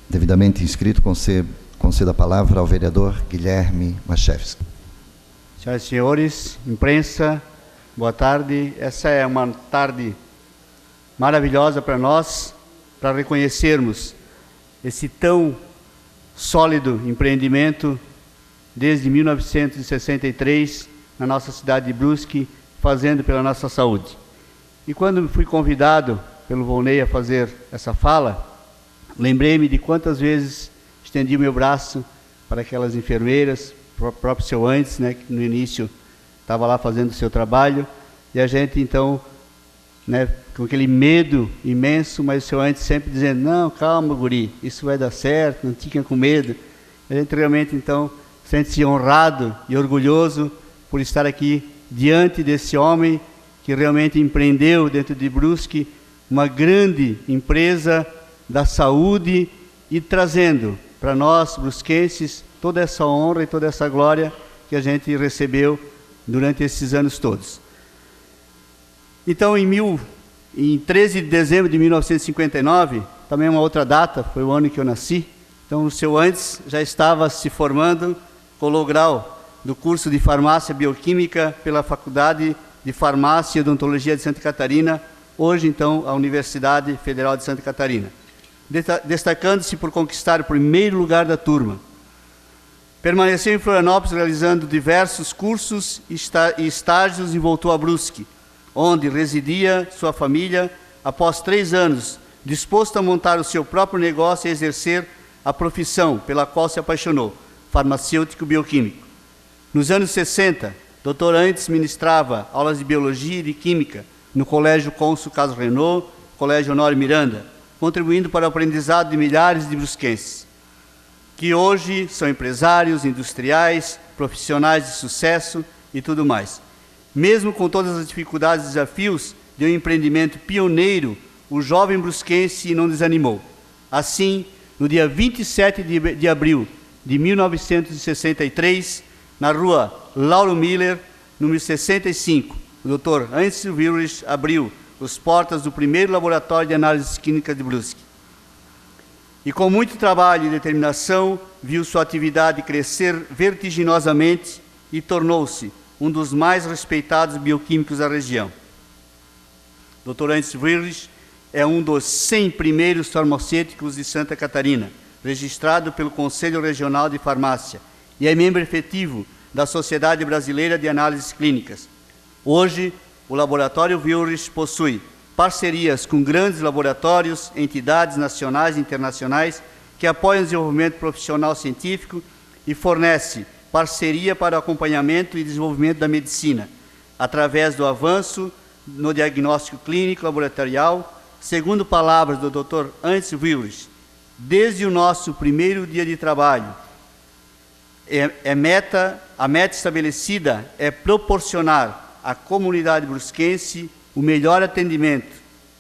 devidamente inscrito, conceda a palavra ao vereador Guilherme Machevski. Senhoras e senhores, imprensa, boa tarde. Essa é uma tarde maravilhosa para nós, para reconhecermos esse tão sólido empreendimento desde 1963 na nossa cidade de Brusque, fazendo pela nossa saúde. E quando fui convidado pelo Volney a fazer essa fala, lembrei-me de quantas vezes estendi o meu braço para aquelas enfermeiras, o próprio seu antes, né, que no início estava lá fazendo o seu trabalho, e a gente então, né, com aquele medo imenso, mas o seu antes sempre dizendo, não, calma, guri, isso vai dar certo, não fica com medo. A gente realmente então sente-se honrado e orgulhoso por estar aqui diante desse homem que realmente empreendeu dentro de Brusque uma grande empresa da saúde e trazendo para nós, brusquenses, toda essa honra e toda essa glória que a gente recebeu durante esses anos todos. Então, em 13 de dezembro de 1959, também uma outra data, foi o ano que eu nasci, então o seu antes já estava se formando com o grau do curso de Farmácia Bioquímica pela Faculdade de Farmácia e Odontologia de Santa Catarina, hoje então a Universidade Federal de Santa Catarina, destacando-se por conquistar o primeiro lugar da turma. Permaneceu em Florianópolis realizando diversos cursos e estágios e voltou a Brusque, onde residia sua família após 3 anos, disposto a montar o seu próprio negócio e exercer a profissão pela qual se apaixonou, farmacêutico bioquímico. Nos anos 60, Dr. Antes ministrava aulas de Biologia e de Química no Colégio Cônsul Caso Renault, Colégio Honório Miranda, contribuindo para o aprendizado de milhares de brusquenses, que hoje são empresários, industriais, profissionais de sucesso e tudo mais. Mesmo com todas as dificuldades e desafios de um empreendimento pioneiro, o jovem brusquense não desanimou. Assim, no dia 27 de abril de 1963, na rua Lauro Miller, número 65, o Dr. Antes Wilrich abriu as portas do primeiro laboratório de análises clínicas de Brusque. E com muito trabalho e determinação, viu sua atividade crescer vertiginosamente e tornou-se um dos mais respeitados bioquímicos da região. Dr. Antes Wilrich é um dos 100 primeiros farmacêuticos de Santa Catarina, registrado pelo Conselho Regional de Farmácia, e é membro efetivo da Sociedade Brasileira de Análises Clínicas. Hoje, o Laboratório Wilrich possui parcerias com grandes laboratórios, entidades nacionais e internacionais que apoiam o desenvolvimento profissional científico e fornece parceria para o acompanhamento e desenvolvimento da medicina, através do avanço no diagnóstico clínico laboratorial, segundo palavras do Dr. Antes Wilrich, desde o nosso primeiro dia de trabalho, a meta estabelecida é proporcionar à comunidade brusquense o melhor atendimento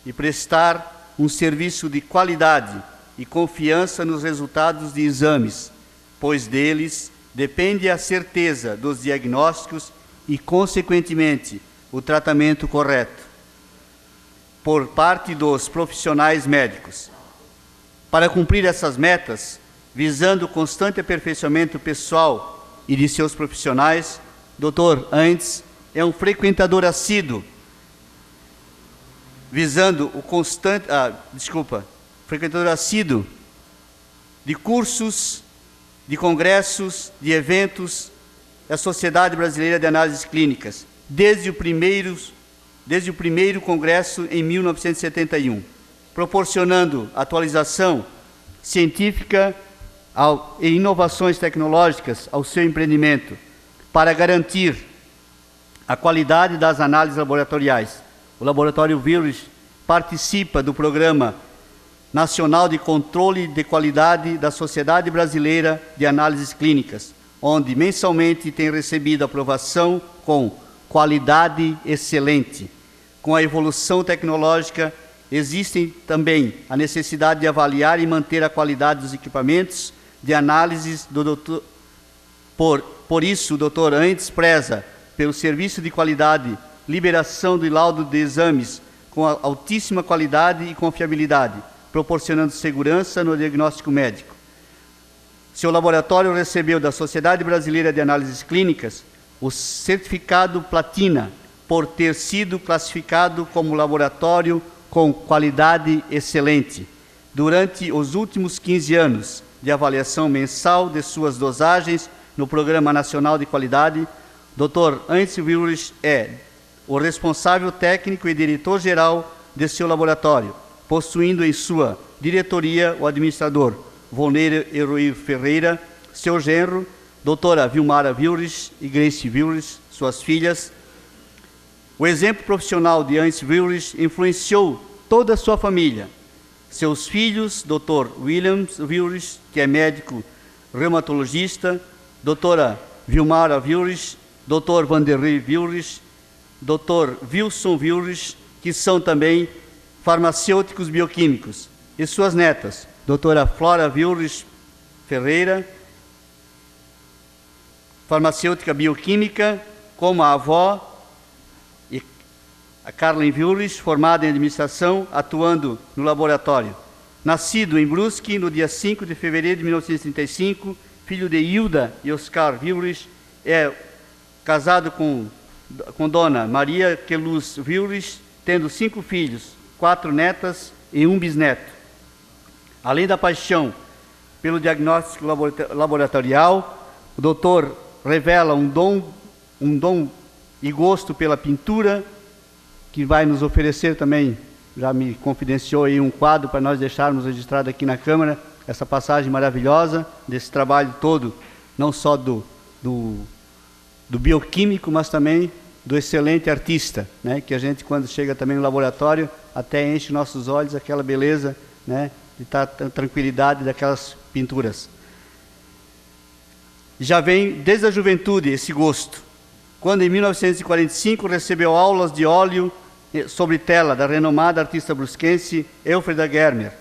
e prestar um serviço de qualidade e confiança nos resultados de exames, pois deles depende a certeza dos diagnósticos e, consequentemente, o tratamento correto por parte dos profissionais médicos. Para cumprir essas metas, visando o constante aperfeiçoamento pessoal e de seus profissionais, Dr. Antes é um frequentador assíduo, frequentador assíduo de cursos, de congressos, de eventos da Sociedade Brasileira de Análises Clínicas, desde o primeiro congresso em 1971, proporcionando atualização científica e inovações tecnológicas ao seu empreendimento, para garantir a qualidade das análises laboratoriais. O Laboratório Wilrich participa do Programa Nacional de Controle de Qualidade da Sociedade Brasileira de Análises Clínicas, onde mensalmente tem recebido aprovação com qualidade excelente. Com a evolução tecnológica, existe também a necessidade de avaliar e manter a qualidade dos equipamentos de análises do doutor. Por isso, o Dr. Antes preza pelo serviço de qualidade, liberação do laudo de exames com altíssima qualidade e confiabilidade, proporcionando segurança no diagnóstico médico. Seu laboratório recebeu da Sociedade Brasileira de Análises Clínicas o certificado Platina, por ter sido classificado como laboratório com qualidade excelente durante os últimos 15 anos de avaliação mensal de suas dosagens no Programa Nacional de Qualidade. Dr. Heinz Wilrich é o responsável técnico e diretor-geral de seu laboratório, possuindo em sua diretoria o administrador Volneiro Heroir Ferreira, seu genro, doutora Vilmara Wilrich e Grace Wilrich, suas filhas. O exemplo profissional de Heinz Wilrich influenciou toda a sua família. Seus filhos, Dr. William Wilrich, que é médico reumatologista, doutora Vilmara Wilrich, Dr. Vanderlei Wilrich, Dr. Wilson Wilrich, que são também farmacêuticos bioquímicos, e suas netas, doutora Flora Wilrich Ferreira, farmacêutica bioquímica, como a avó, e a Carlen Wilrich, formada em administração, atuando no laboratório. Nascido em Brusque no dia 5 de fevereiro de 1935, filho de Hilda e Oscar Wilrich, é casado com dona Maria Queluz Wilrich, tendo 5 filhos, 4 netas e 1 bisneto. Além da paixão pelo diagnóstico laboratorial, o doutor revela um dom e gosto pela pintura, que vai nos oferecer também, já me confidenciou aí um quadro para nós deixarmos registrado aqui na Câmara, essa passagem maravilhosa desse trabalho todo, não só do bioquímico, mas também do excelente artista, né, que a gente, quando chega também no laboratório, até enche nossos olhos aquela beleza, né, de tranquilidade daquelas pinturas. Já vem desde a juventude esse gosto, quando em 1945 recebeu aulas de óleo sobre tela da renomada artista brusquense Elfrida Germer.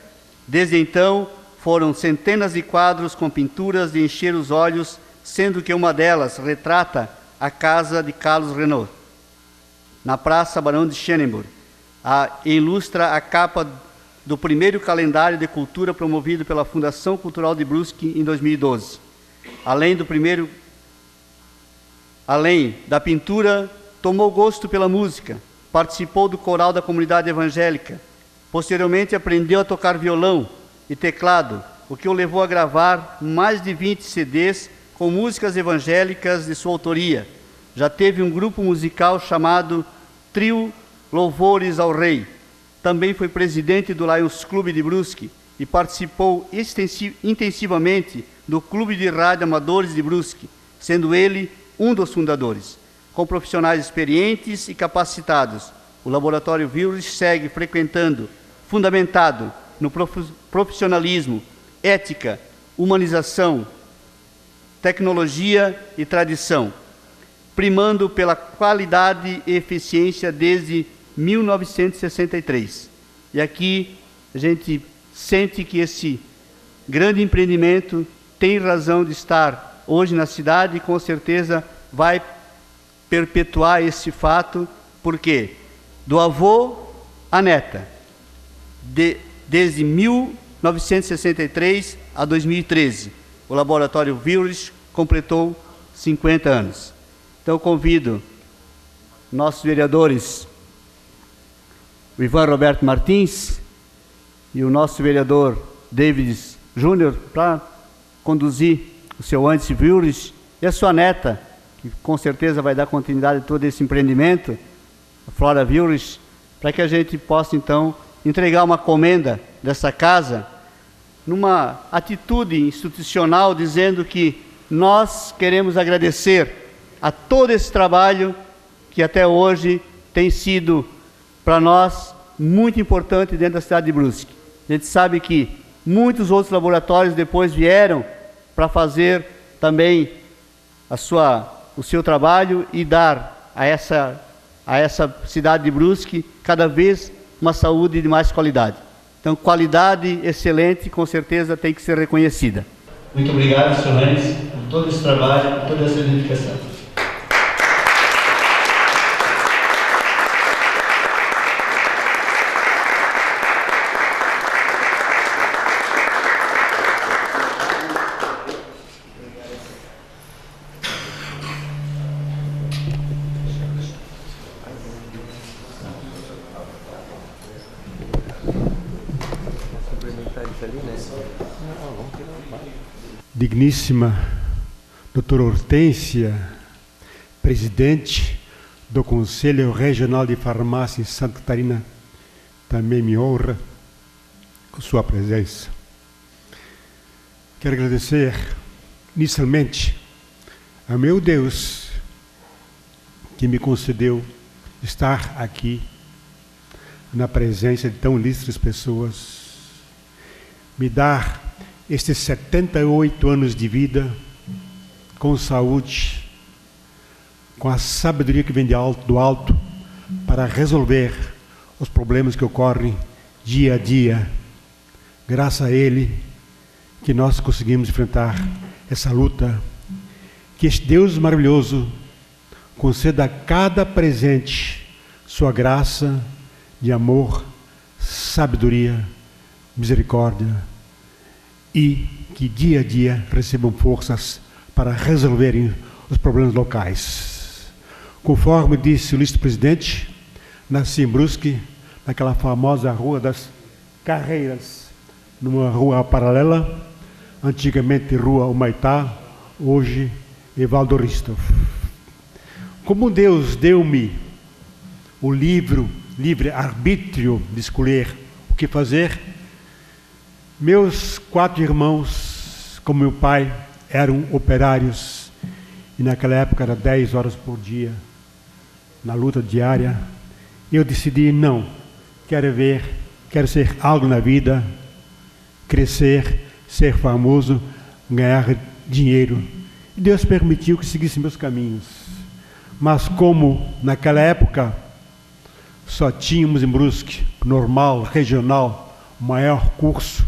Desde então, foram centenas de quadros com pinturas de encher os olhos, sendo que uma delas retrata a casa de Carlos Renault, na Praça Barão de Schönenberg, e ilustra a capa do primeiro calendário de cultura promovido pela Fundação Cultural de Brusque em 2012. Além da pintura, tomou gosto pela música, participou do coral da comunidade evangélica. Posteriormente, aprendeu a tocar violão e teclado, o que o levou a gravar mais de 20 CDs com músicas evangélicas de sua autoria. Já teve um grupo musical chamado Trio Louvores ao Rei. Também foi presidente do Lions Clube de Brusque e participou intensivamente do Clube de Rádio Amadores de Brusque, sendo ele um dos fundadores. Com profissionais experientes e capacitados, o Laboratório Wilrich segue fundamentado no profissionalismo, ética, humanização, tecnologia e tradição, primando pela qualidade e eficiência desde 1963. E aqui a gente sente que esse grande empreendimento tem razão de estar hoje na cidade e com certeza vai perpetuar esse fato, porque do avô à neta, desde 1963 a 2013, o Laboratório Wilrich completou 50 anos. Então, convido nossos vereadores, o Ivan Roberto Martins e o nosso vereador David Júnior, para conduzir o seu Heinz Wilrich e a sua neta, que com certeza vai dar continuidade a todo esse empreendimento, a Flora Wilrich, para que a gente possa, então, entregar uma comenda dessa casa, numa atitude institucional, dizendo que nós queremos agradecer a todo esse trabalho que até hoje tem sido, para nós, muito importante dentro da cidade de Brusque. A gente sabe que muitos outros laboratórios depois vieram para fazer também o seu trabalho e dar a essa cidade de Brusque cada vez uma saúde de mais qualidade. Então, qualidade excelente, com certeza, tem que ser reconhecida. Muito obrigado, Sr. Heinz, por todo esse trabalho, por toda essa dedicação. Digníssima doutora Hortência, presidente do Conselho Regional de Farmácia em Santa Catarina, também me honra com sua presença. Quero agradecer inicialmente a meu Deus que me concedeu estar aqui na presença de tão ilustres pessoas, me dar estes 78 anos de vida com saúde, com a sabedoria que vem do alto para resolver os problemas que ocorrem dia a dia. Graças a Ele que nós conseguimos enfrentar essa luta. Que este Deus maravilhoso conceda a cada presente sua graça de amor, sabedoria, misericórdia, e que dia a dia recebam forças para resolverem os problemas locais. Conforme disse o ilustre presidente, nasci em Brusque, naquela famosa Rua das Carreiras, numa rua paralela, antigamente Rua Humaitá, hoje Evaldo Ristoff. Como Deus deu-me o livre arbítrio de escolher o que fazer, meus 4 irmãos, como meu pai, eram operários, e naquela época era 10 horas por dia, na luta diária. Eu decidi, não, quero ser algo na vida, crescer, ser famoso, ganhar dinheiro. E Deus permitiu que seguisse meus caminhos. Mas como naquela época só tínhamos em Brusque, normal, regional, maior curso,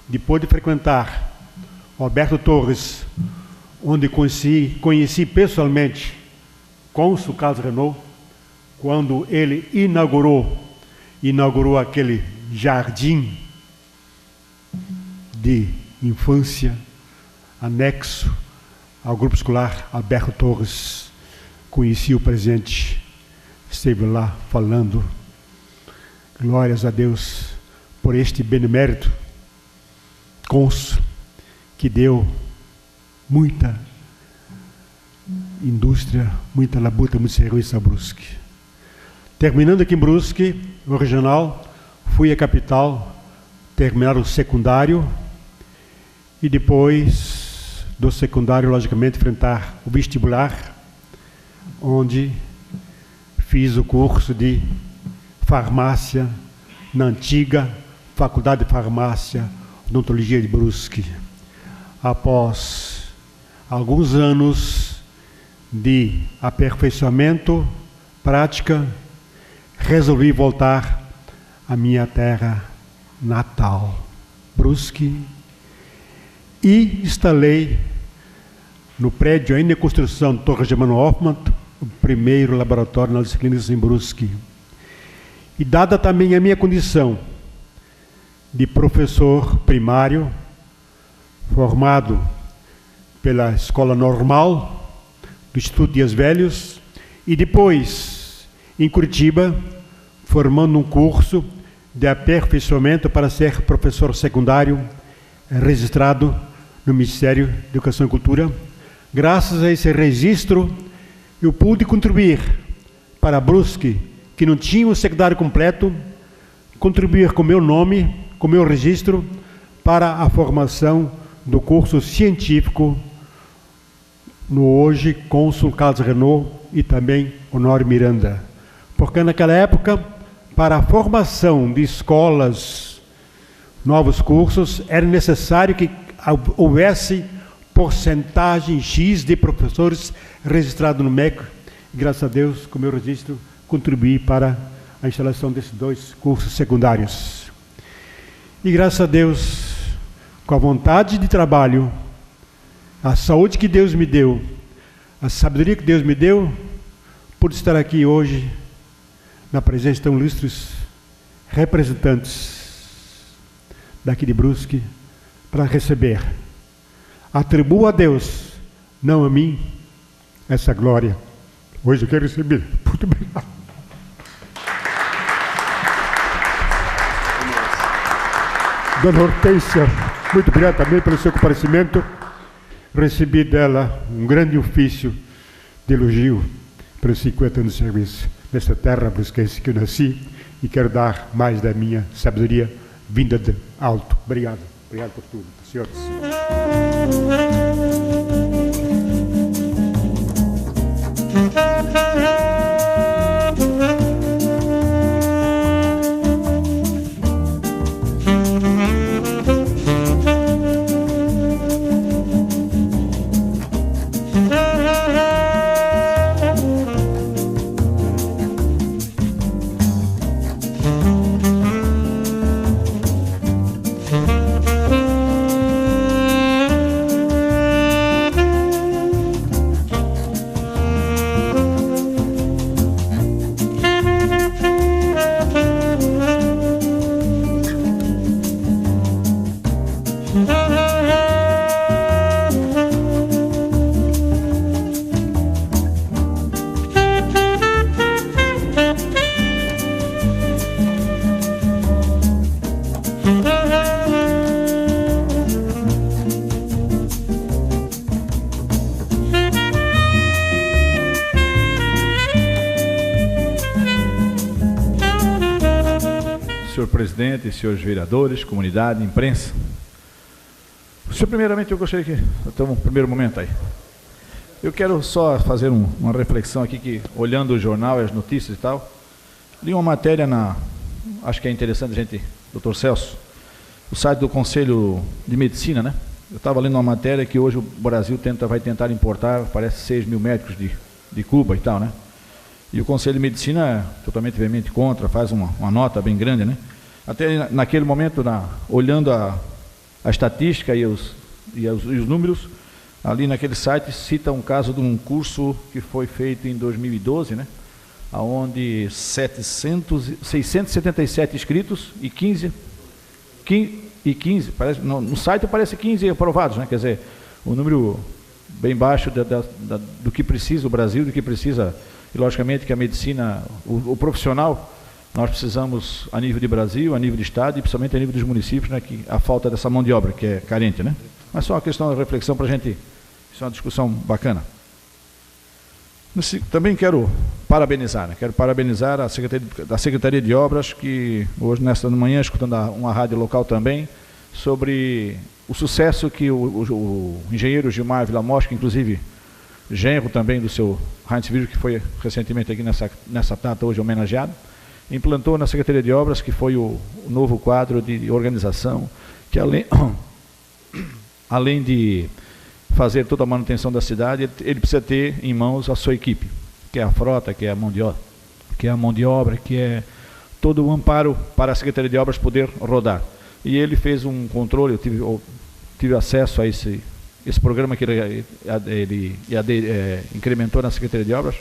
depois de frequentar Alberto Torres, onde conheci pessoalmente cônsul Carlos Renault, quando ele inaugurou aquele jardim de infância anexo ao grupo escolar Alberto Torres. Conheci o presidente, esteve lá falando. Glórias a Deus por este benemérito cônsul que deu muita indústria, muita labuta, muito serviço a Brusque. Terminando aqui em Brusque, o regional, fui à capital, terminar o secundário e depois do secundário, logicamente, enfrentar o vestibular, onde fiz o curso de farmácia na antiga Faculdade de Farmácia, Odontologia de Brusque. Após alguns anos de aperfeiçoamento, prática, resolvi voltar à minha terra natal, Brusque, e instalei no prédio ainda em construção do Torre Germano Hoffmann, o primeiro laboratório nas disciplinas em Brusque. E dada também a minha condição de professor primário, formado pela Escola Normal do Instituto Dias Velhos, e depois, em Curitiba, formando um curso de aperfeiçoamento para ser professor secundário, registrado no Ministério da Educação e Cultura. Graças a esse registro, eu pude contribuir para Brusque, que não tinha o secundário completo, contribuir com meu nome, com meu registro, para a formação do curso científico no hoje cônsul Carlos Renault e também Honório Miranda. Porque naquela época, para a formação de escolas, novos cursos, era necessário que houvesse porcentagem X de professores registrados no MEC. E, graças a Deus, com meu registro, contribuí para a instalação desses 2 cursos secundários. E graças a Deus, com a vontade de trabalho, a saúde que Deus me deu, a sabedoria que Deus me deu, pude estar aqui hoje, na presença de tão ilustres representantes daqui de Brusque, para receber. Atribuo a Deus, não a mim, essa glória. Hoje eu quero receber. Muito obrigado. Dona Hortência, muito obrigado também pelo seu comparecimento. Recebi dela um grande ofício de elogio pelos 50 anos de serviço nesta terra brusquense que eu nasci, e quero dar mais da minha sabedoria vinda de alto. Obrigado. Obrigado por tudo, senhores. Senhor presidente, senhores vereadores, comunidade, imprensa. Senhor, primeiramente, eu gostaria que... Então, um primeiro momento aí. Eu quero só fazer uma reflexão aqui, que olhando o jornal e as notícias e tal, li uma matéria acho que é interessante a gente, doutor Celso, o site do Conselho de Medicina, né? Eu estava lendo uma matéria que hoje o Brasil vai tentar importar, parece, 6 mil médicos de Cuba e tal, né? E o Conselho de Medicina é totalmente, veemente contra, faz uma nota bem grande, né? Até naquele momento, olhando a estatística e os números, ali naquele site cita um caso de um curso que foi feito em 2012, né? Onde 677 inscritos e 15 parece, no site parece 15 aprovados, né? Quer dizer, um número bem baixo do que precisa o Brasil, do que precisa. E, logicamente, que a medicina, o profissional, nós precisamos, a nível de Brasil, a nível de Estado e principalmente a nível dos municípios, né, que a falta dessa mão de obra, que é carente, né? Mas só uma questão de reflexão para a gente, isso é uma discussão bacana. Também quero parabenizar, né? Quero parabenizar a Secretaria de Obras, que hoje, nesta manhã, escutando uma rádio local também, sobre o sucesso que o engenheiro Gilmar Villamosca, inclusive genro também do seu Heinz Virgil, que foi recentemente aqui nessa data hoje homenageado, implantou na Secretaria de Obras, que foi o novo quadro de organização, que além de fazer toda a manutenção da cidade, ele precisa ter em mãos a sua equipe, que é a frota, que é a mão de obra, que é todo o amparo para a Secretaria de Obras poder rodar. E ele fez um controle, eu tive acesso a esse programa que ele incrementou na Secretaria de Obras,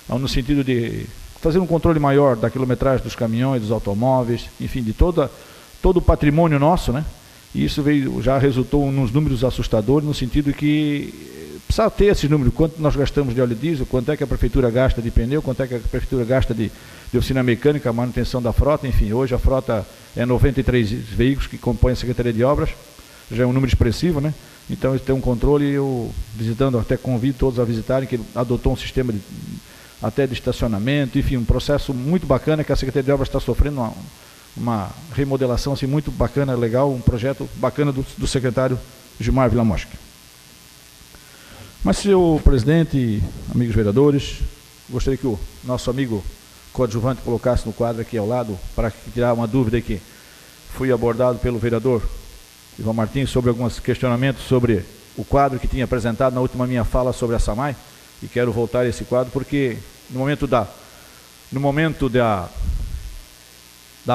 no sentido de fazer um controle maior da quilometragem dos caminhões, dos automóveis, enfim, de todo o patrimônio nosso, né? E isso já resultou nos números assustadores, no sentido que precisa ter esses números, quanto nós gastamos de óleo diesel, quanto é que a prefeitura gasta de pneu, quanto é que a prefeitura gasta de oficina mecânica, a manutenção da frota, enfim, hoje a frota é 93 veículos que compõem a Secretaria de Obras, já é um número expressivo, né? Então, ele tem um controle, eu visitando, até convido todos a visitarem, que ele adotou um sistema até de estacionamento, enfim, um processo muito bacana, que a Secretaria de Obras está sofrendo uma remodelação assim, muito bacana, legal, um projeto bacana do secretário Gilmar Villamosca. Mas, senhor presidente e amigos vereadores, gostaria que o nosso amigo coadjuvante colocasse no quadro aqui ao lado, para tirar uma dúvida que fui abordado pelo vereador Ivan Martins sobre alguns questionamentos sobre o quadro que tinha apresentado na última minha fala sobre a SAMAI, e quero voltar a esse quadro porque no momento da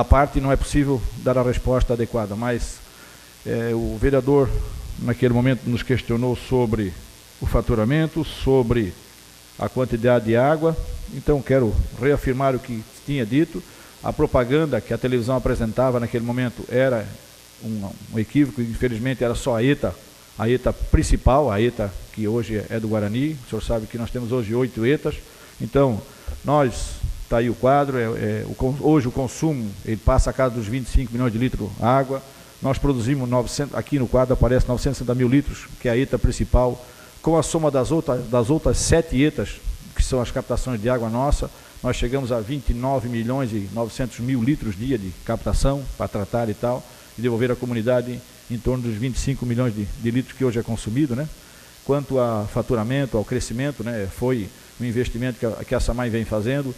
parte não é possível dar a resposta adequada, mas o vereador naquele momento nos questionou sobre o faturamento, sobre a quantidade de água. Então quero reafirmar o que tinha dito. A propaganda que a televisão apresentava naquele momento era um equívoco, infelizmente era só a ETA principal, a ETA que hoje é do Guarani. O senhor sabe que nós temos hoje 8 ETAs, então está aí o quadro, hoje o consumo, ele passa a casa dos 25 milhões de litros de água, nós produzimos 900, aqui no quadro aparece 960 mil litros, que é a ETA principal, com a soma das outras 7 ETAs, que são as captações de água nossa, nós chegamos a 29 milhões e 900 mil litros dia de captação para tratar e tal, e devolver à comunidade em torno dos 25 milhões de litros que hoje é consumido, né? Quanto a faturamento, ao crescimento, né? Foi um investimento que a SAMAI vem fazendo,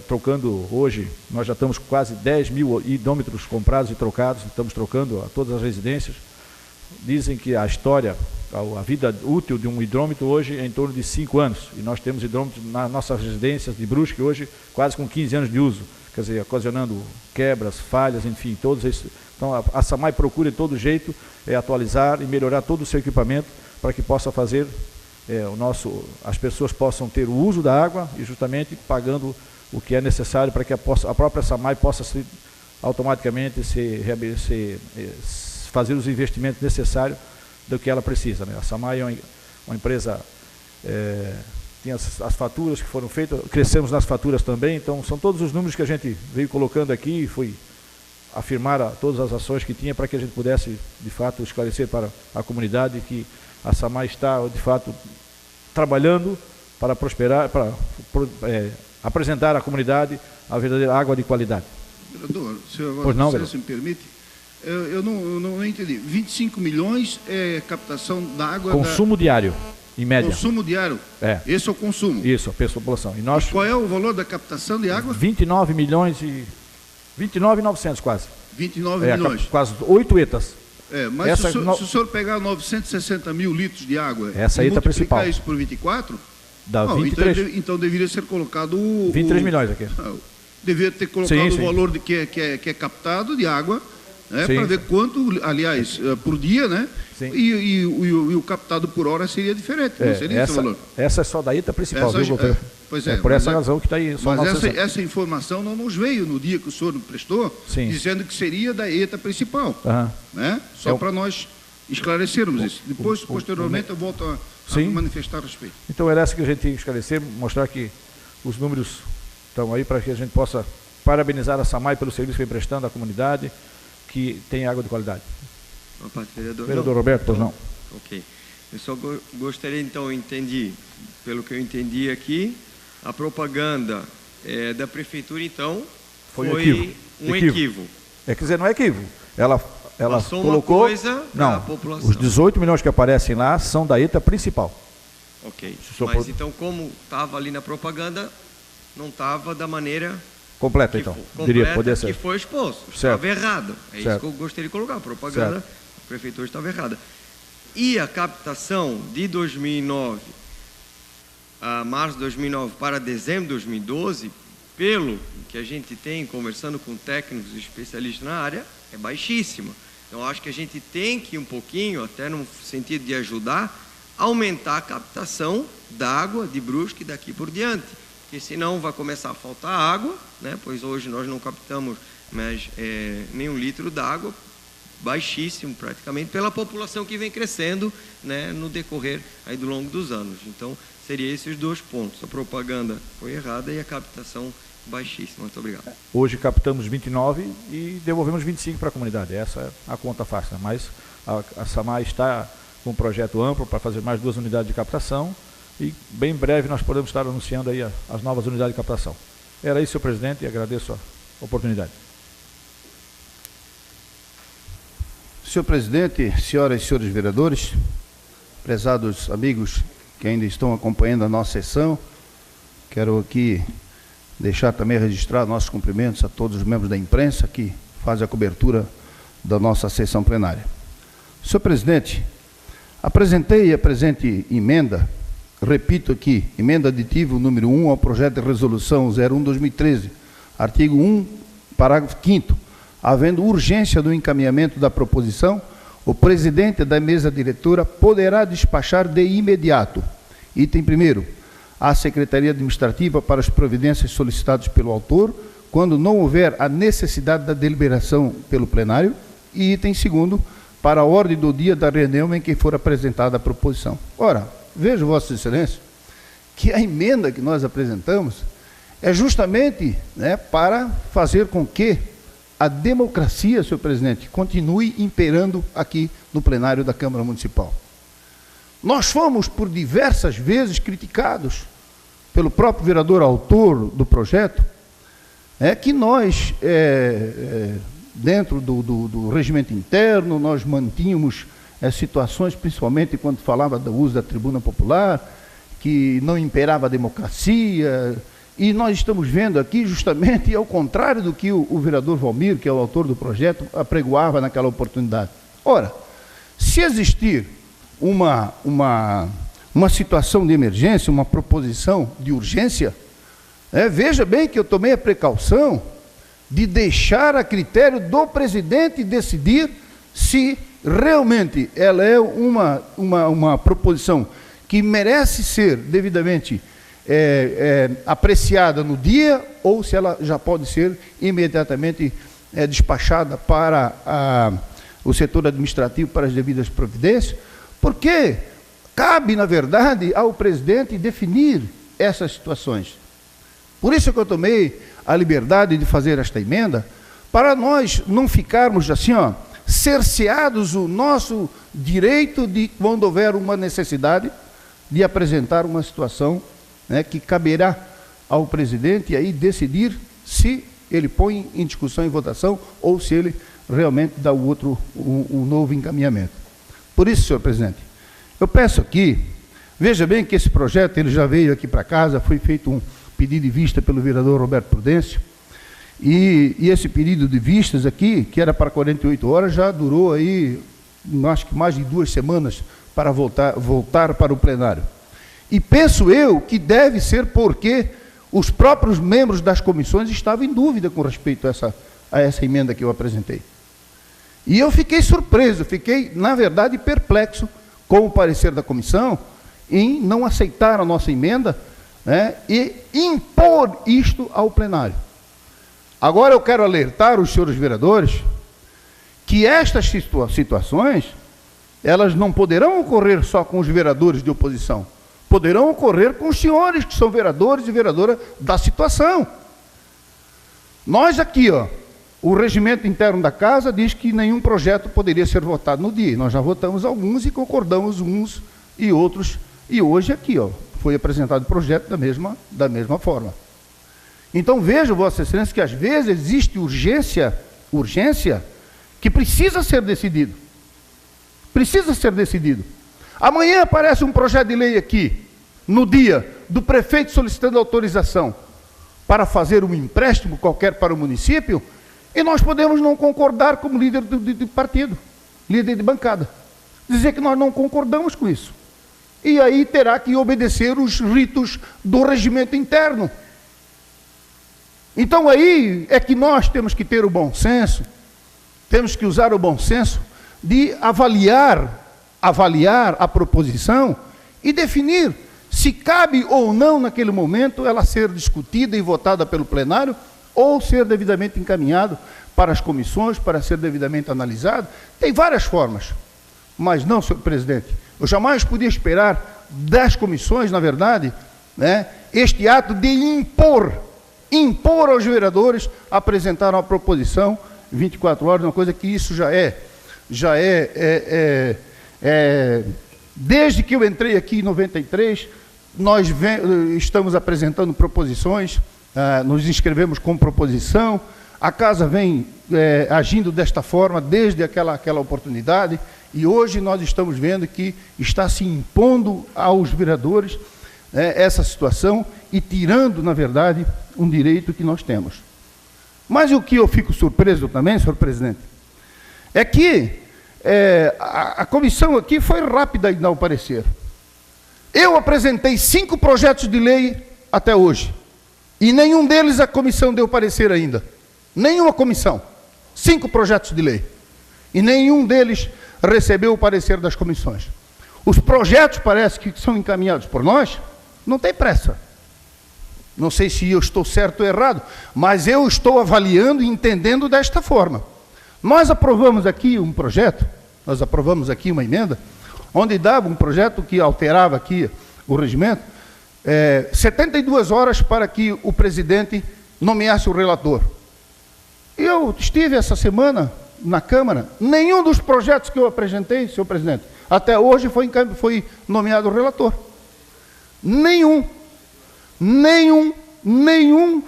trocando hoje, nós já estamos com quase 10 mil hidrômetros comprados e trocados, estamos trocando a todas as residências. Dizem que a história, a vida útil de um hidrômetro hoje é em torno de 5 anos, e nós temos hidrômetros nas nossas residências de Brusque hoje quase com 15 anos de uso, quer dizer, ocasionando quebras, falhas, enfim, todos esses. Então a SAMAI procura de todo jeito atualizar e melhorar todo o seu equipamento para que possa fazer as pessoas possam ter o uso da água e justamente pagando o que é necessário para que a própria SAMAI possa automaticamente fazer os investimentos necessários do que ela precisa, né? A SAMAI é uma empresa, tem as faturas que foram feitas, crescemos nas faturas também, então são todos os números que a gente veio colocando aqui e foi afirmar todas as ações que tinha para que a gente pudesse, de fato, esclarecer para a comunidade que a SAMAI está, de fato, trabalhando para prosperar, para apresentar à comunidade a verdadeira água de qualidade. Vereador, se me permite, eu não entendi. 25 milhões é captação da água... Consumo diário, em média. Consumo diário? Esse é o consumo? Isso, a população. E nós, qual é o valor da captação de água? 29 milhões e... 29.900 quase. 29 milhões. Quase 8 ETAs. Mas se o senhor pegar 960 mil litros de água essa e multiplicar principal. Isso por 24, dá 23. Então deveria ser colocado 23 milhões aqui. Deveria ter colocado o valor que é captado de água, né, para ver quanto, aliás, por dia, né? E o captado por hora seria diferente, não seria esse valor. Essa é só da ETA principal, viu? Pois por essa razão que está aí. Mas essa informação não nos veio no dia que o senhor prestou, dizendo que seria da ETA principal. Né? Só para nós esclarecermos isso. Depois, posteriormente, eu volto a manifestar a respeito. Então era essa que a gente tinha que esclarecer, mostrar que os números estão aí para que a gente possa parabenizar a SAMAI pelo serviço que vem prestando à comunidade, que tem água de qualidade. Boa parte, vereador. Vereador Roberto, pois não. Ok. Eu só gostaria, então, pelo que eu entendi aqui, a propaganda da prefeitura, então, foi um equívoco. Quer dizer, não é equívoco. Ela passou colocou... uma coisa para a população. Os 18 milhões que aparecem lá são da ETA principal. Ok. Mas então, como estava ali na propaganda, não estava da maneira... Completa, então. Diria, poder ser. Que foi exposto. Estava errado. Isso que eu gostaria de colocar. A propaganda, a prefeitura estava errada. E a captação de 2009, a março de 2009 para dezembro de 2012, pelo que a gente tem conversando com técnicos e especialistas na área, é baixíssima. Então, acho que a gente tem que, um pouquinho, até no sentido de ajudar, aumentar a captação da água de Brusque daqui por diante. Porque senão vai começar a faltar água, né? Pois hoje nós não captamos mais nenhum litro d'água, baixíssimo praticamente, pela população que vem crescendo, né, no decorrer aí do longo dos anos. Então, seriam esses 2 pontos. A propaganda foi errada e a captação baixíssima. Muito obrigado. Hoje captamos 29 e devolvemos 25 para a comunidade. Essa é a conta fácil, né? Mas a SAMAI está com um projeto amplo para fazer mais 2 unidades de captação e bem breve nós podemos estar anunciando aí as novas unidades de captação. Era isso, senhor presidente, e agradeço a oportunidade. Senhor presidente, senhoras e senhores vereadores, prezados amigos que ainda estão acompanhando a nossa sessão, quero aqui deixar também registrado nossos cumprimentos a todos os membros da imprensa que fazem a cobertura da nossa sessão plenária. Senhor presidente, apresentei a presente emenda, repito aqui, emenda aditiva número 1 ao projeto de resolução 01/2013, artigo 1, parágrafo 5º, havendo urgência do encaminhamento da proposição, o presidente da mesa diretora poderá despachar de imediato, item 1º, à Secretaria Administrativa para as providências solicitadas pelo autor, quando não houver a necessidade da deliberação pelo plenário, e item 2º, para a ordem do dia da reunião em que for apresentada a proposição. Ora, vejo, Vossa Excelência, que a emenda que nós apresentamos é justamente, né, para fazer com que a democracia, senhor presidente, continue imperando aqui no plenário da Câmara Municipal. Nós fomos, por diversas vezes, criticados pelo próprio vereador autor do projeto, que nós, dentro do regimento interno, nós mantínhamos situações, principalmente quando falava do uso da tribuna popular, que não imperava a democracia, e nós estamos vendo aqui justamente ao contrário do que o vereador Valmir, que é o autor do projeto, apregoava naquela oportunidade. Ora, se existir uma situação de emergência, uma proposição de urgência, veja bem que eu tomei a precaução de deixar a critério do presidente decidir se realmente ela é uma proposição que merece ser devidamente apreciada no dia, ou se ela já pode ser imediatamente despachada para o setor administrativo para as devidas providências, porque cabe, na verdade, ao presidente definir essas situações. Por isso que eu tomei a liberdade de fazer esta emenda, para nós não ficarmos assim, cerceados o nosso direito de, quando houver uma necessidade, de apresentar uma situação que caberá ao presidente aí decidir se ele põe em discussão e votação ou se ele realmente dá um novo encaminhamento. Por isso, senhor presidente, eu peço aqui, veja bem que esse projeto ele já veio aqui para casa, foi feito um pedido de vista pelo vereador Roberto Prudêncio, e esse pedido de vistas aqui, que era para 48 horas, já durou aí, acho que mais de 2 semanas para voltar para o plenário. E penso eu que deve ser porque os próprios membros das comissões estavam em dúvida com respeito a essa emenda que eu apresentei. E eu fiquei surpreso, fiquei, na verdade, perplexo com o parecer da comissão em não aceitar a nossa emenda e impor isto ao plenário. Agora eu quero alertar os senhores vereadores que estas situações, elas não poderão ocorrer só com os vereadores de oposição, poderão ocorrer com os senhores que são vereadores e vereadora da situação. Nós aqui, o regimento interno da casa diz que nenhum projeto poderia ser votado no dia. Nós já votamos alguns e concordamos uns e outros. E hoje aqui, foi apresentado o projeto da mesma forma. Então veja, Vossa Excelência, que às vezes existe urgência que precisa ser decidido. Precisa ser decidido. Amanhã aparece um projeto de lei aqui, no dia do prefeito solicitando autorização para fazer um empréstimo qualquer para o município, e nós podemos não concordar como líder de partido, líder de bancada. Dizer que nós não concordamos com isso. E aí terá que obedecer os ritos do regimento interno. Então aí é que nós temos que ter o bom senso, temos que usar o bom senso de avaliar a proposição e definir se cabe ou não naquele momento ela ser discutida e votada pelo plenário ou ser devidamente encaminhado para as comissões, para ser devidamente analisado. Tem várias formas, mas não, senhor presidente, eu jamais podia esperar das comissões, na verdade, este ato de impor aos vereadores apresentar uma proposição 24 horas, uma coisa que isso já é desde que eu entrei aqui em 93, nós estamos apresentando proposições, nos inscrevemos com proposição, a casa vem agindo desta forma desde aquela oportunidade, e hoje nós estamos vendo que está se impondo aos vereadores essa situação e tirando, na verdade, um direito que nós temos. Mas o que eu fico surpreso também, senhor presidente, é que a comissão aqui foi rápida em dar o parecer. Eu apresentei 5 projetos de lei até hoje, e nenhum deles a comissão deu parecer ainda. Nenhuma comissão. 5 projetos de lei. E nenhum deles recebeu o parecer das comissões. Os projetos parece que são encaminhados por nós, não tem pressa. Não sei se eu estou certo ou errado, mas eu estou avaliando e entendendo desta forma. Nós aprovamos aqui um projeto, nós aprovamos aqui uma emenda, onde dava um projeto que alterava aqui o regimento, 72 horas para que o presidente nomeasse o relator. Eu estive essa semana na Câmara, nenhum dos projetos que eu apresentei, senhor presidente, até hoje foi nomeado relator. Nenhum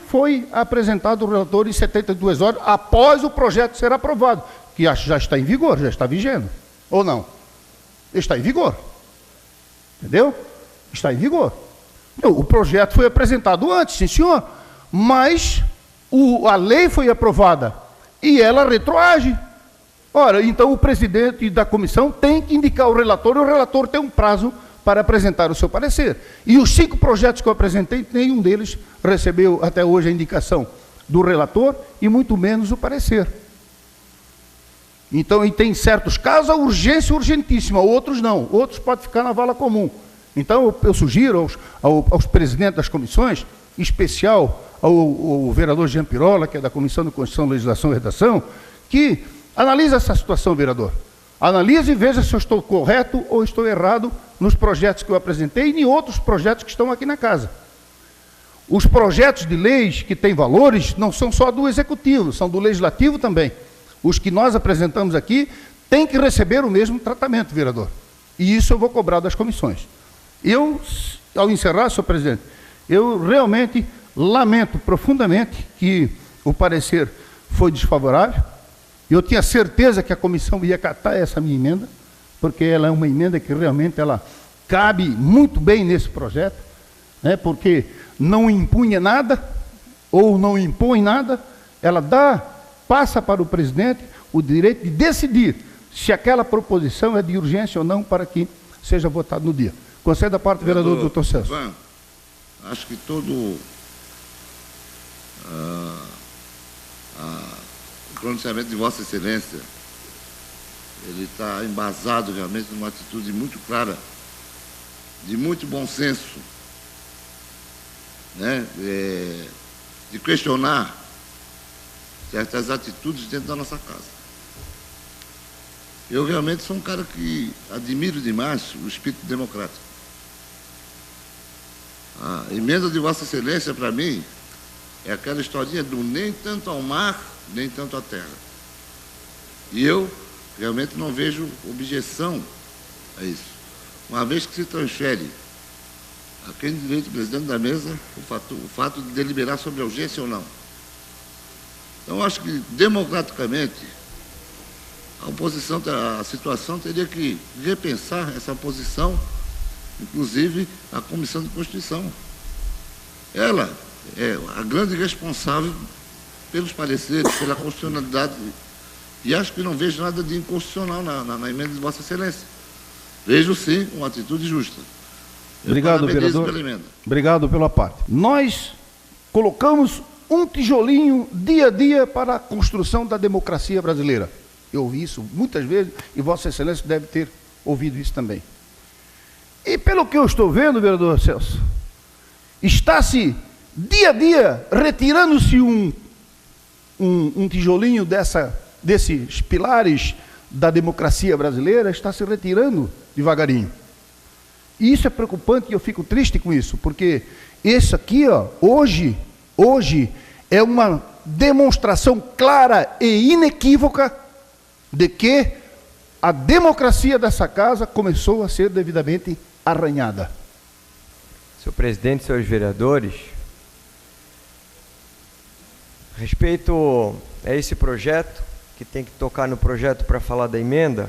foi apresentado o relator em 72 horas após o projeto ser aprovado, que já está em vigor, já está vigendo. Ou não? Está em vigor. Entendeu? Está em vigor. O projeto foi apresentado antes, sim senhor, mas a lei foi aprovada e ela retroage. Ora, então o presidente da comissão tem que indicar o relator tem um prazo para apresentar o seu parecer. E os 5 projetos que eu apresentei, nenhum deles recebeu até hoje a indicação do relator e muito menos o parecer. Então, e tem certos casos a urgência urgentíssima, outros não, outros podem ficar na vala comum. Então, eu sugiro aos presidentes das comissões, em especial ao vereador Jean Pirola, que é da Comissão de Constituição, Legislação e Redação, que analise essa situação, vereador. Analise e veja se eu estou correto ou estou errado nos projetos que eu apresentei e em outros projetos que estão aqui na casa. Os projetos de leis que têm valores não são só do Executivo, são do Legislativo também. Os que nós apresentamos aqui têm que receber o mesmo tratamento, vereador. E isso eu vou cobrar das comissões. Eu, ao encerrar, senhor presidente, eu realmente lamento profundamente que o parecer foi desfavorável. Eu tinha certeza que a comissão ia acatar essa minha emenda, porque ela é uma emenda que realmente ela cabe muito bem nesse projeto, né, porque não impunha nada, ou não impõe nada, ela passa para o presidente o direito de decidir se aquela proposição é de urgência ou não para que seja votado no dia. Concede a parte, vereador doutor Celso. Acho que todo o pronunciamento de Vossa Excelência, ele está embasado realmente numa atitude muito clara, de muito bom senso, né? De questionar certas atitudes dentro da nossa casa. Eu realmente sou um cara que admiro demais o espírito democrático. A emenda de Vossa Excelência, para mim, é aquela historinha do nem tanto ao mar, nem tanto à terra. E eu realmente não vejo objeção a isso. Uma vez que se transfere a quem de direito presidente da mesa o fato de deliberar sobre a urgência ou não. Então, acho que, democraticamente, a situação teria que repensar essa posição, inclusive a Comissão de Constituição. Ela é a grande responsável pelos pareceres, pela constitucionalidade, e acho que não vejo nada de inconstitucional na emenda de Vossa Excelência. Vejo, sim, uma atitude justa. Obrigado, vereador. Obrigado pela parte. Nós colocamos um tijolinho dia a dia para a construção da democracia brasileira. Eu ouvi isso muitas vezes e Vossa Excelência deve ter ouvido isso também. E pelo que eu estou vendo, vereador Celso, está-se dia a dia retirando-se um tijolinho desses pilares da democracia brasileira, está se retirando devagarinho. E isso é preocupante e eu fico triste com isso, porque isso aqui, ó, hoje é uma demonstração clara e inequívoca de que a democracia dessa casa começou a ser devidamente arranhada. Senhor presidente, senhores vereadores, respeito a esse projeto, que tem que tocar no projeto para falar da emenda,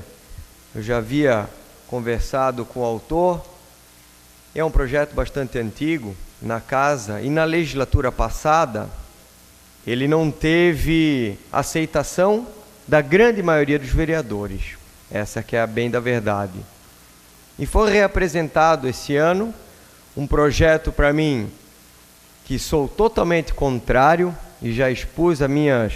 eu já havia conversado com o autor, é um projeto bastante antigo na casa e na legislatura passada ele não teve aceitação da grande maioria dos vereadores, essa que é a bem da verdade. E foi reapresentado esse ano um projeto para mim que sou totalmente contrário e já expus as minhas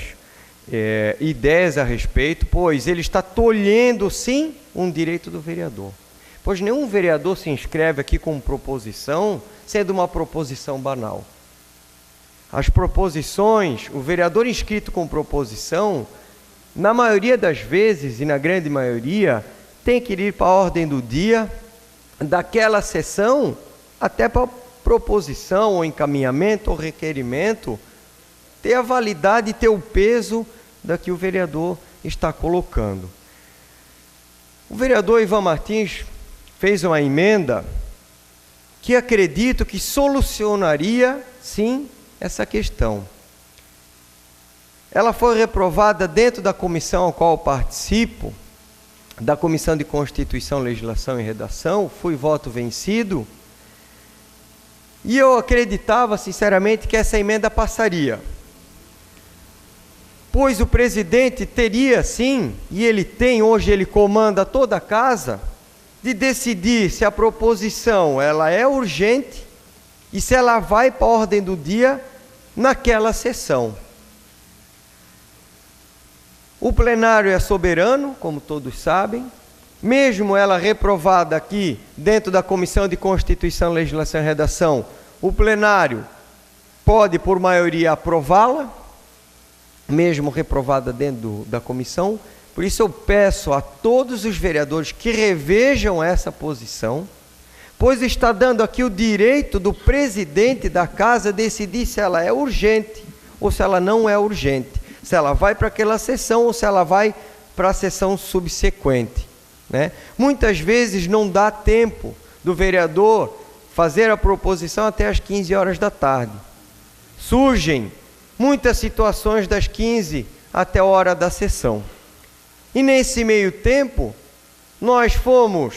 ideias a respeito, pois ele está tolhendo sim um direito do vereador. Pois nenhum vereador se inscreve aqui com proposição, sendo uma proposição banal. As proposições, o vereador inscrito com proposição, na maioria das vezes e na grande maioria, tem que ir para a ordem do dia daquela sessão, até para proposição ou encaminhamento ou requerimento, ter a validade e ter o peso da que o vereador está colocando. O vereador Ivan Martins fez uma emenda que acredito que solucionaria, sim, essa questão. Ela foi reprovada dentro da comissão a qual eu participo, da Comissão de Constituição, Legislação e Redação, fui voto vencido, e eu acreditava, sinceramente, que essa emenda passaria. Pois o presidente teria, sim, e ele tem, hoje ele comanda toda a casa, de decidir se a proposição ela é urgente e se ela vai para a ordem do dia naquela sessão. O plenário é soberano, como todos sabem, mesmo ela reprovada aqui dentro da Comissão de Constituição, Legislação e Redação, o plenário pode, por maioria, aprová-la, mesmo reprovada dentro da comissão. Por isso eu peço a todos os vereadores que revejam essa posição, pois está dando aqui o direito do presidente da casa decidir se ela é urgente ou se ela não é urgente, se ela vai para aquela sessão ou se ela vai para a sessão subsequente, né? Muitas vezes não dá tempo do vereador fazer a proposição até às 15 horas da tarde. Surgem muitas situações das 15 até a hora da sessão. E nesse meio tempo, nós fomos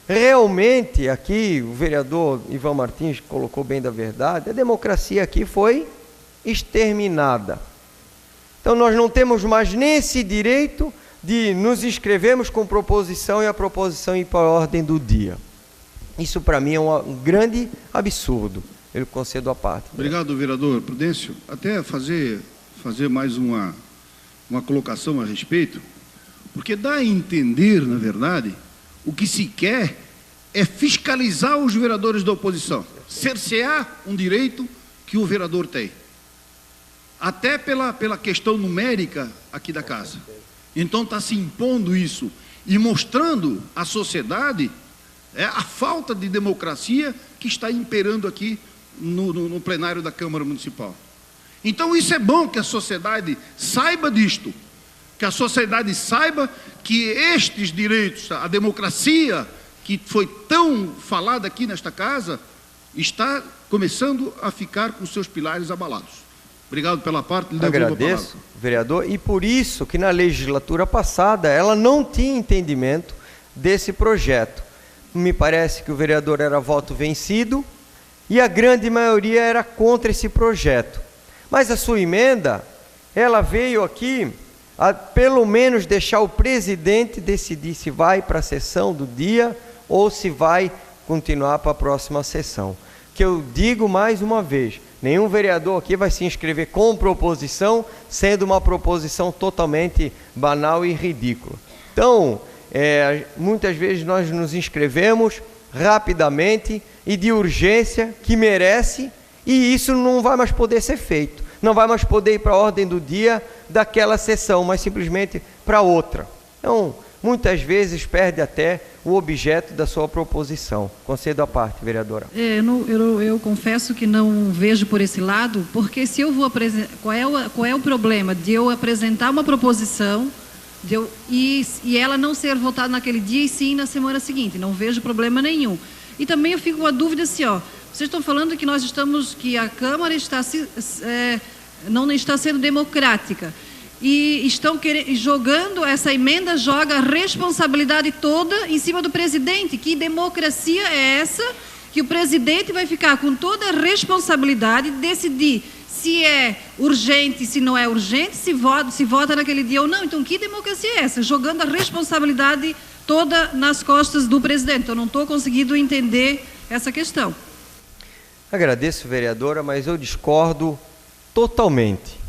realmente, aqui o vereador Ivan Martins colocou bem da verdade, a democracia aqui foi exterminada. Então nós não temos mais nem esse direito de nos inscrevermos com proposição e a proposição ir para a ordem do dia. Isso para mim é um grande absurdo. Eu concedo a parte. Obrigado, vereador Prudêncio. Até fazer mais uma colocação a respeito, porque dá a entender, na verdade, o que se quer é fiscalizar os vereadores da oposição, cercear um direito que o vereador tem, até pela questão numérica aqui da casa. Então está se impondo isso e mostrando à sociedade a falta de democracia que está imperando aqui no plenário da Câmara Municipal. Então isso é bom que a sociedade saiba disto, que a sociedade saiba que estes direitos, a democracia que foi tão falada aqui nesta casa, está começando a ficar com seus pilares abalados. Obrigado pela parte. Agradeço, vereador, e por isso que na legislatura passada ela não tinha entendimento desse projeto. Me parece que o vereador era voto vencido e a grande maioria era contra esse projeto. Mas a sua emenda, ela veio aqui a pelo menos deixar o presidente decidir se vai para a sessão do dia ou se vai continuar para a próxima sessão. Que eu digo mais uma vez, nenhum vereador aqui vai se inscrever com proposição, sendo uma proposição totalmente banal e ridícula. Então, muitas vezes nós nos inscrevemos rapidamente e de urgência que merece, e isso não vai mais poder ser feito. Não vai mais poder ir para a ordem do dia daquela sessão, mas simplesmente para outra. Então, muitas vezes perde até o objeto da sua proposição. Concedo a parte, vereadora. Eu confesso que não vejo por esse lado, porque se eu vou apresentar... Qual é o problema de eu apresentar uma proposição e ela não ser votada naquele dia e sim na semana seguinte? Não vejo problema nenhum. E também eu fico com a dúvida assim, vocês estão falando que a Câmara não está sendo democrática e estão jogando, essa emenda joga a responsabilidade toda em cima do presidente. Que democracia é essa que o presidente vai ficar com toda a responsabilidade de decidir se é urgente, se não é urgente, se vota naquele dia ou não? Então que democracia é essa? Jogando a responsabilidade toda nas costas do presidente. Eu não estou conseguindo entender essa questão. Agradeço, vereadora, mas eu discordo totalmente.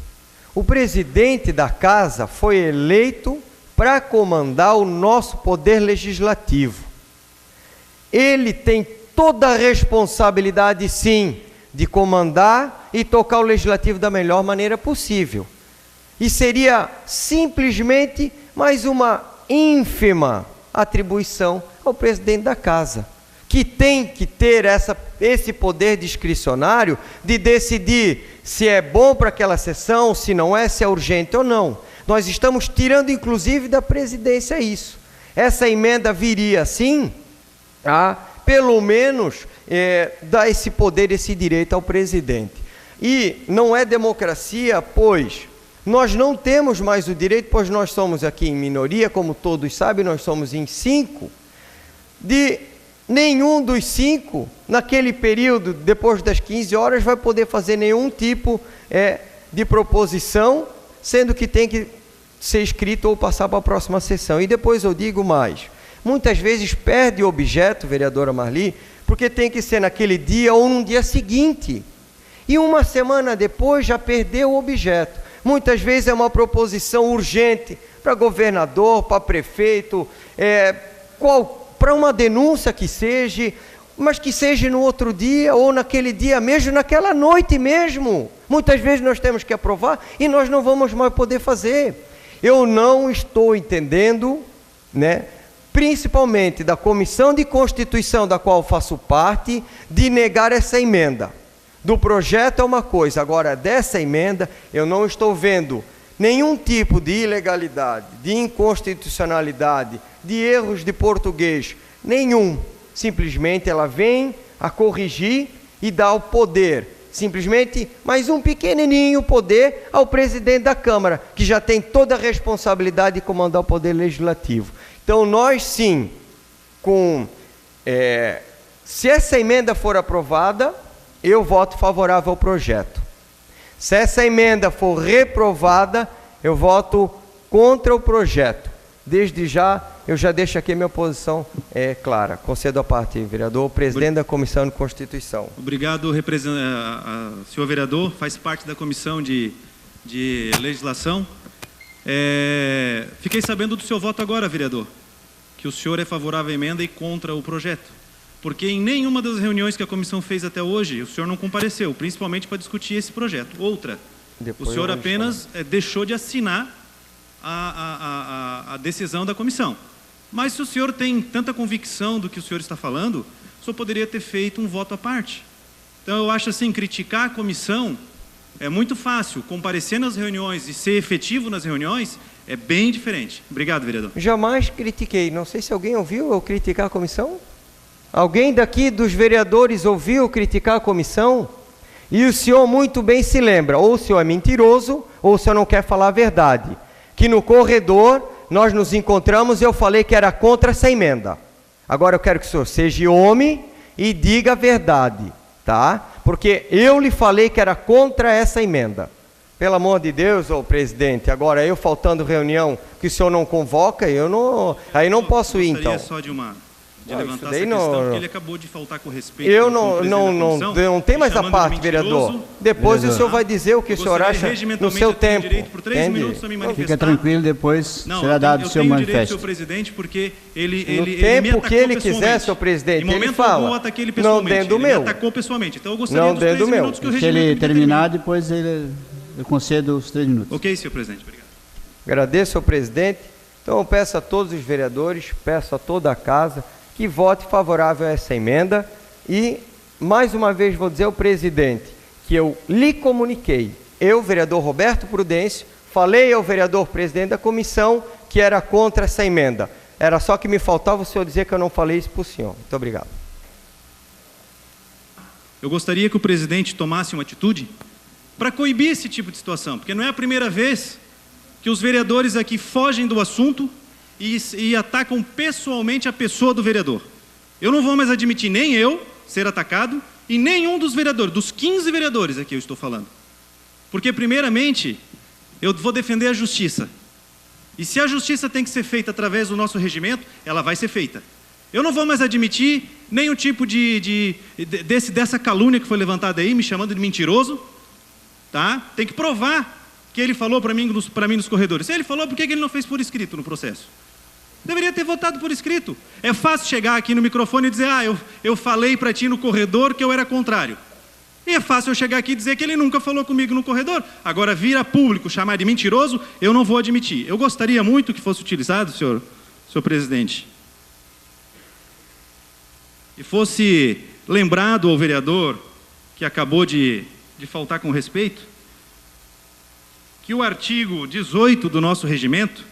O presidente da casa foi eleito para comandar o nosso poder legislativo. Ele tem toda a responsabilidade, sim, de comandar e tocar o legislativo da melhor maneira possível. E seria simplesmente mais uma ínfima atribuição ao presidente da casa, que tem que ter esse poder discricionário de decidir se é bom para aquela sessão, se não é, se é urgente ou não. Nós estamos tirando, inclusive, da presidência isso. Essa emenda viria, sim, a, pelo menos, dar esse poder, esse direito ao presidente. E não é democracia, pois nós não temos mais o direito, pois nós somos aqui em minoria, como todos sabem, nós somos em 5, de nenhum dos 5, naquele período, depois das 15 horas, vai poder fazer nenhum tipo de proposição, sendo que tem que ser escrito ou passar para a próxima sessão. E depois eu digo mais, muitas vezes perde o objeto, vereadora Marli, porque tem que ser naquele dia ou no dia seguinte. E uma semana depois já perdeu o objeto. Muitas vezes é uma proposição urgente para governador, para prefeito, para uma denúncia que seja, mas que seja no outro dia ou naquele dia mesmo, naquela noite mesmo. Muitas vezes nós temos que aprovar e nós não vamos mais poder fazer. Eu não estou entendendo, né, principalmente da Comissão de Constituição, da qual faço parte, de negar essa emenda. Do projeto é uma coisa, agora dessa emenda eu não estou vendo nenhum tipo de ilegalidade, de inconstitucionalidade, de erros de português, nenhum. Simplesmente ela vem a corrigir e dá o poder, simplesmente mais um pequenininho poder ao presidente da Câmara, que já tem toda a responsabilidade de comandar o poder legislativo. Então nós sim, se essa emenda for aprovada, eu voto favorável ao projeto. Se essa emenda for reprovada, eu voto contra o projeto. Desde já, eu já deixo aqui a minha posição clara. Concedo a parte, vereador, presidente da Comissão de Constituição. Obrigado, senhor vereador, faz parte da Comissão de Legislação. Fiquei sabendo do seu voto agora, vereador, que o senhor é favorável à emenda e contra o projeto. Porque em nenhuma das reuniões que a comissão fez até hoje, o senhor não compareceu, principalmente para discutir esse projeto. Outra, o senhor apenas deixou de assinar a decisão da comissão. Mas se o senhor tem tanta convicção do que o senhor está falando, o senhor poderia ter feito um voto à parte. Então eu acho assim, criticar a comissão é muito fácil, comparecer nas reuniões e ser efetivo nas reuniões é bem diferente. Obrigado, vereador. Jamais critiquei, não sei se alguém ouviu eu criticar a comissão. Alguém daqui dos vereadores ouviu criticar a comissão? E o senhor muito bem se lembra, ou o senhor é mentiroso, ou o senhor não quer falar a verdade. Que no corredor nós nos encontramos e eu falei que era contra essa emenda. Agora eu quero que o senhor seja homem e diga a verdade, tá? Porque eu lhe falei que era contra essa emenda. Pelo amor de Deus, ô presidente, agora eu faltando reunião que o senhor não convoca, aí não posso ir então. Só de levantar essa questão, porque ele acabou de faltar com respeito. Eu não tem mais a parte, vereador. Depois o senhor vai dizer o que o senhor acha no seu tempo. Fica tranquilo, depois será dado o seu manifesto. Eu tenho direito, senhor presidente, porque no tempo que ele quiser, senhor presidente, ele fala. Não dentro do meu. Ele atacou pessoalmente. Então eu gostaria dos 3 minutos que o regimento me determina. Se ele terminar, depois eu concedo os 3 minutos. Ok, senhor presidente. Obrigado. Agradeço, senhor presidente. Então eu peço a todos os vereadores, peço a toda a casa, que vote favorável a essa emenda e, mais uma vez, vou dizer ao presidente que eu lhe comuniquei, eu, vereador Roberto Prudêncio, falei ao vereador presidente da comissão que era contra essa emenda. Era só que me faltava o senhor dizer que eu não falei isso para o senhor. Muito obrigado. Eu gostaria que o presidente tomasse uma atitude para coibir esse tipo de situação, porque não é a primeira vez que os vereadores aqui fogem do assunto e atacam pessoalmente a pessoa do vereador. Eu não vou mais admitir nem eu ser atacado e nenhum dos vereadores, dos 15 vereadores aqui eu estou falando. Porque, primeiramente, eu vou defender a justiça. E se a justiça tem que ser feita através do nosso regimento, ela vai ser feita. Eu não vou mais admitir nenhum tipo dessa calúnia que foi levantada aí, me chamando de mentiroso. Tá? Tem que provar que ele falou para mim nos corredores. Se ele falou, por que ele não fez por escrito no processo? Deveria ter votado por escrito. É fácil chegar aqui no microfone e dizer, eu falei para ti no corredor que eu era contrário. E é fácil eu chegar aqui e dizer que ele nunca falou comigo no corredor. Agora, vir a público chamar de mentiroso, eu não vou admitir. Eu gostaria muito que fosse utilizado, senhor presidente, e fosse lembrado ao vereador que acabou de faltar com respeito, que o artigo 18 do nosso regimento,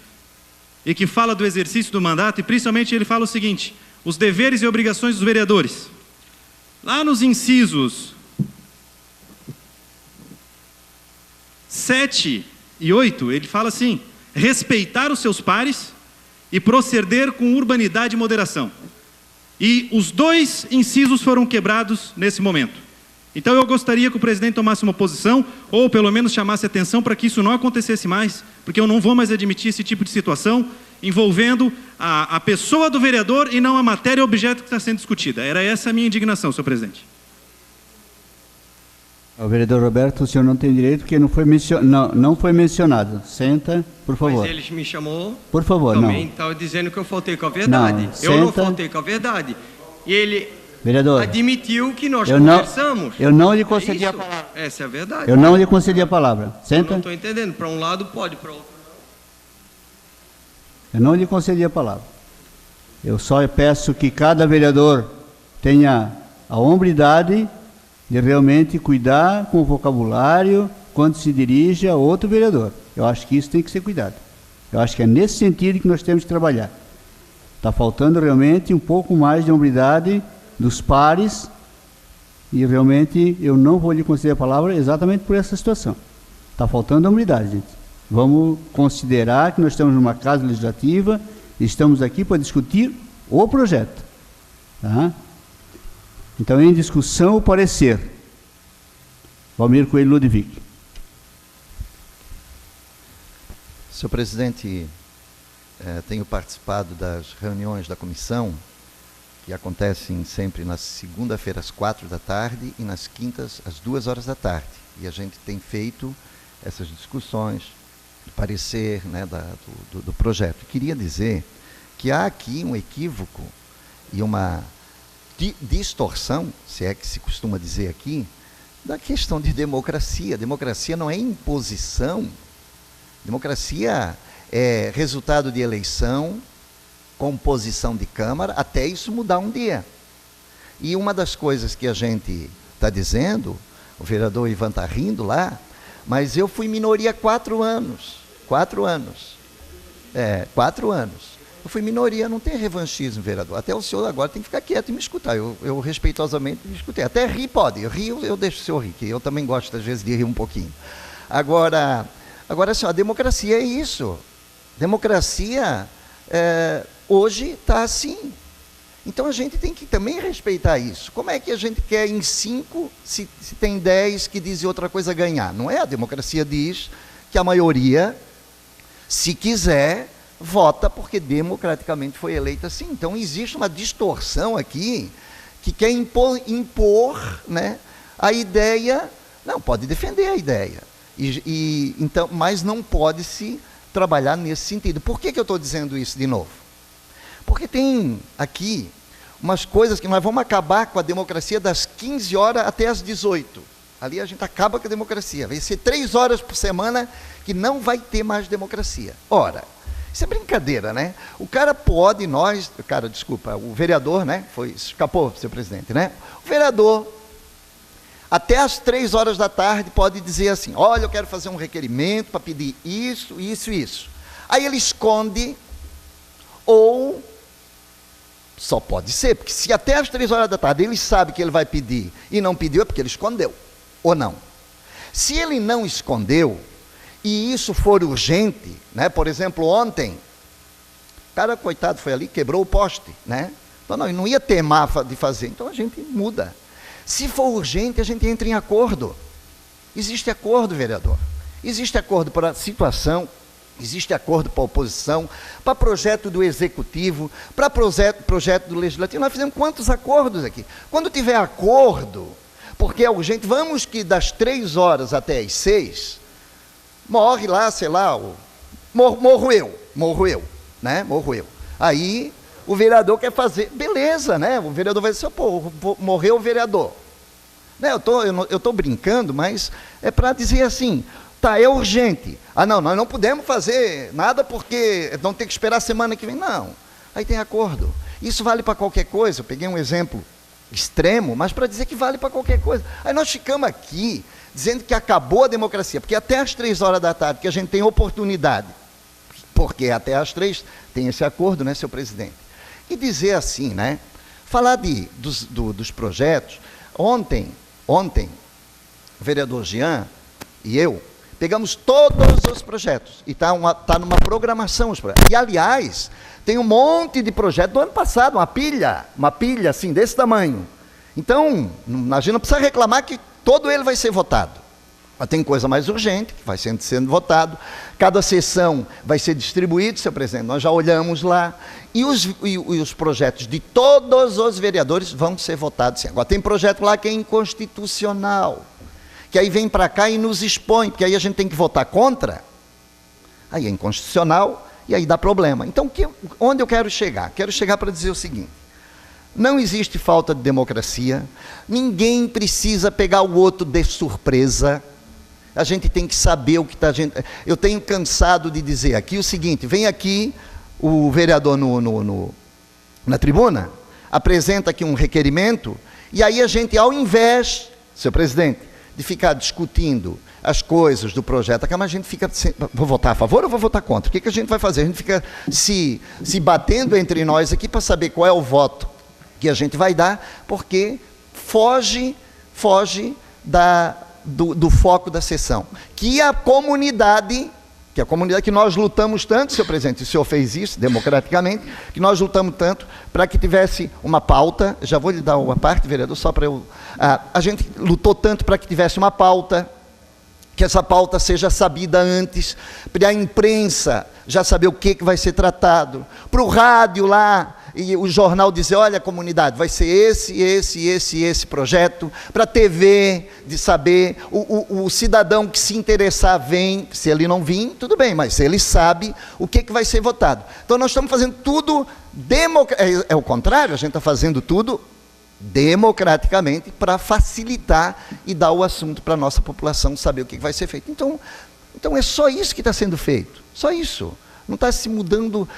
e que fala do exercício do mandato, e principalmente ele fala o seguinte: os deveres e obrigações dos vereadores. Lá nos incisos 7 e 8, ele fala assim: respeitar os seus pares e proceder com urbanidade e moderação. E os dois incisos foram quebrados nesse momento. Então eu gostaria que o presidente tomasse uma posição, ou pelo menos chamasse atenção para que isso não acontecesse mais, porque eu não vou mais admitir esse tipo de situação envolvendo a pessoa do vereador e não a matéria ou objeto que está sendo discutida. Era essa a minha indignação, senhor presidente. O vereador Roberto, o senhor não tem direito, porque não foi mencionado. Senta, por favor. Mas ele me chamou. Por favor, também estava dizendo que eu faltei com a verdade. Eu não faltei com a verdade. E ele vereador, admitiu que nós conversamos. Eu não lhe concedi a palavra. Essa é a verdade. Eu não lhe concedi a palavra. Senta. Eu não estou entendendo. Para um lado pode, para o outro. Eu não lhe concedi a palavra. Eu só peço que cada vereador tenha a hombridade de realmente cuidar com o vocabulário quando se dirige a outro vereador. Eu acho que isso tem que ser cuidado. Eu acho que é nesse sentido que nós temos que trabalhar. Está faltando realmente um pouco mais de hombridade dos pares, e realmente eu não vou lhe conceder a palavra exatamente por essa situação. Está faltando hombridade, gente. Vamos considerar que nós estamos numa casa legislativa e estamos aqui para discutir o projeto. Tá? Então, em discussão, o parecer. Valmir Coelho Ludwig. Senhor presidente, tenho participado das reuniões da comissão, que acontecem sempre nas segunda-feiras, às 4 da tarde, e nas quintas, às 2 horas da tarde. E a gente tem feito essas discussões, parecer, né, do projeto. Queria dizer que há aqui um equívoco e uma distorção, se é que se costuma dizer aqui, da questão de democracia. Democracia não é imposição. Democracia é resultado de eleição, composição de Câmara, até isso mudar um dia. E uma das coisas que a gente está dizendo, o vereador Ivan está rindo lá, mas eu fui minoria 4 anos. 4 anos. 4 anos. Eu fui minoria, não tem revanchismo, vereador. Até o senhor agora tem que ficar quieto e me escutar. Eu respeitosamente me escutei. Até rir pode. Eu deixo o senhor rir, que eu também gosto, às vezes, de rir um pouquinho. Agora assim, a democracia é isso. Democracia, hoje, está assim. Então, a gente tem que também respeitar isso. Como é que a gente quer em 5, se tem 10 que dizem outra coisa, ganhar? Não é? A democracia diz que a maioria, se quiser, vota porque democraticamente foi eleita assim. Então, existe uma distorção aqui que quer impor, né, a ideia. Não, pode defender a ideia, então, mas não pode se trabalhar nesse sentido. Por que eu estou dizendo isso de novo? Porque tem aqui umas coisas que nós vamos acabar com a democracia das 15 horas até as 18. Ali a gente acaba com a democracia. Vai ser 3 horas por semana que não vai ter mais democracia. Ora, isso é brincadeira, né? O vereador, né? Escapou, senhor presidente, né? O vereador, até as 3 horas da tarde, pode dizer assim: olha, eu quero fazer um requerimento para pedir isso, isso e isso. Aí ele esconde, ou só pode ser, porque se até as 3 horas da tarde ele sabe que ele vai pedir e não pediu, é porque ele escondeu, ou não. Se ele não escondeu, e isso for urgente, né? Por exemplo, ontem, o cara, coitado, foi ali, quebrou o poste, né? Então, não ia teimar de fazer, então a gente muda. Se for urgente, a gente entra em acordo. Existe acordo, vereador. Existe acordo para a situação, existe acordo para a oposição, para projeto do executivo, para projeto do legislativo. Nós fizemos quantos acordos aqui? Quando tiver acordo, porque é urgente, vamos que das 3 horas até as 6, morre lá, sei lá, morro eu, né? Morro eu. Aí o vereador quer fazer, beleza, né? O vereador vai dizer, pô, morreu o vereador. Né? Eu estou brincando, mas é para dizer assim, tá, é urgente. Ah, não, nós não podemos fazer nada porque vão ter que esperar a semana que vem. Não, aí tem acordo. Isso vale para qualquer coisa. Eu peguei um exemplo extremo, mas para dizer que vale para qualquer coisa. Aí nós ficamos aqui dizendo que acabou a democracia, porque até às 3h que a gente tem oportunidade, porque até às 3 tem esse acordo, né, senhor presidente? E dizer assim, né, falar dos projetos. Ontem, o vereador Jean e eu pegamos todos os projetos e está numa programação os projetos. E, aliás, tem um monte de projetos do ano passado, uma pilha assim, desse tamanho. Então, a gente não precisa reclamar que todo ele vai ser votado. Mas tem coisa mais urgente, que vai sendo votado. Cada sessão vai ser distribuído, senhor presidente, nós já olhamos lá. E os projetos de todos os vereadores vão ser votados, sim. Agora, tem projeto lá que é inconstitucional, que aí vem para cá e nos expõe, porque aí a gente tem que votar contra, aí é inconstitucional, e aí dá problema. Então, onde eu quero chegar? Quero chegar para dizer o seguinte: não existe falta de democracia, ninguém precisa pegar o outro de surpresa, a gente tem que saber o que está... Eu tenho cansado de dizer aqui o seguinte: vem aqui o vereador na tribuna, apresenta aqui um requerimento, e aí a gente, ao invés, senhor presidente, de ficar discutindo as coisas do projeto, a gente fica, vou votar a favor ou vou votar contra? O que a gente vai fazer? A gente fica se batendo entre nós aqui para saber qual é o voto que a gente vai dar, porque foge do foco da sessão, que a comunidade que nós lutamos tanto, senhor presidente, o senhor fez isso democraticamente, que nós lutamos tanto para que tivesse uma pauta. Já vou lhe dar uma parte, vereador, só para eu... a gente lutou tanto para que tivesse uma pauta, que essa pauta seja sabida antes, para a imprensa já saber o que vai ser tratado, para o rádio lá, e o jornal dizer: olha, comunidade, vai ser esse projeto, para a TV, de saber, o cidadão que se interessar vem, se ele não vir, tudo bem, mas ele sabe o que vai ser votado. Então nós estamos fazendo tudo, é o contrário, a gente está fazendo tudo democraticamente para facilitar e dar o assunto para a nossa população saber o que vai ser feito. Então é só isso que está sendo feito, só isso. Não está se mudando,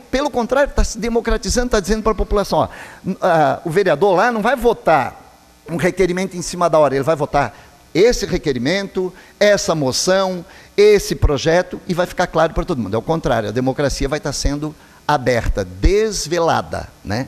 pelo contrário, está se democratizando, está dizendo para a população: ó, o vereador lá não vai votar um requerimento em cima da hora, ele vai votar esse requerimento, essa moção, esse projeto, e vai ficar claro para todo mundo. É o contrário, a democracia vai estar sendo aberta, desvelada, né?